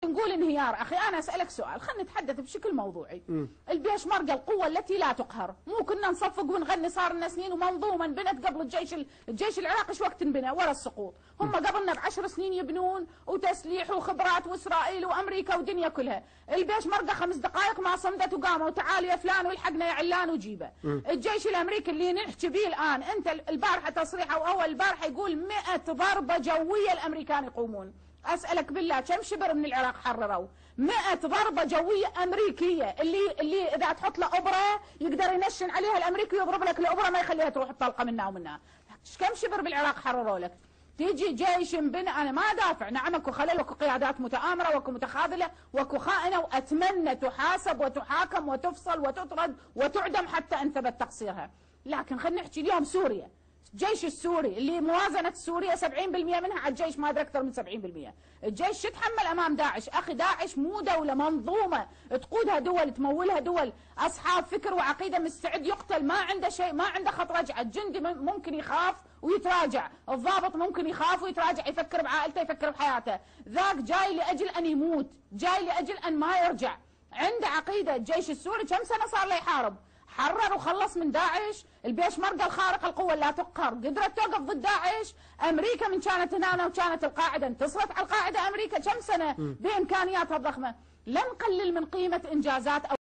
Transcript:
نقول انهيار. اخي انا اسالك سؤال، خلينا نتحدث بشكل موضوعي. البيشمركه القوه التي لا تقهر، مو كنا نصفق ونغني صار لنا سنين ومنظومه انبنت قبل الجيش العراقي ايش وقت انبنى ورا السقوط، هم قبلنا ب10 سنين يبنون وتسليح وخبرات واسرائيل وامريكا ودنيا كلها. البيشمركه 5 دقائق ما صمدت وقاموا تعالوا يا فلان والحقنا يا علان وجيبه. الجيش الامريكي اللي نحكي به الان، انت البارحه تصريح او اول البارحه يقول 100 ضربه جويه الامريكان يقومون. اسالك بالله كم شبر من العراق حرروا؟ 100 ضربه جويه امريكيه، اللي اذا تحط له ابره يقدر ينشن عليها الامريكي ويضرب لك الابره ما يخليها تروح الطلقه منها ومنها. كم شبر بالعراق حرروا لك؟ تيجي جيش انبنى، انا ما دافع، نعم اكو خلل واكو قيادات متآمره واكو متخاذله واكو خائنه، واتمنى تحاسب وتحاكم وتفصل وتطرد وتعدم حتى ان ثبت تقصيرها، لكن خلينا نحكي اليوم سوريا، الجيش السوري اللي موازنة سوريا 70% منها على الجيش، ما ادري اكثر من 70%. الجيش شو تحمل امام داعش؟ اخي داعش مو دولة، منظومة تقودها دول، تمولها دول، اصحاب فكر وعقيدة، مستعد يقتل، ما عنده شيء، ما عنده خط رجعة. الجندي ممكن يخاف ويتراجع، الضابط ممكن يخاف ويتراجع، يفكر بعائلته، يفكر بحياته، ذاك جاي لاجل ان يموت، جاي لاجل ان ما يرجع، عنده عقيدة. الجيش السوري كم سنة صار له يحارب؟ حرر وخلص من داعش. البيشمركه الخارق القوه لا تقهر قدرت توقف ضد داعش. امريكا من كانت هنا وكانت القاعده انتصرت على القاعده، امريكا كم سنه بامكانياتها الضخمه. لا نقلل من قيمه انجازات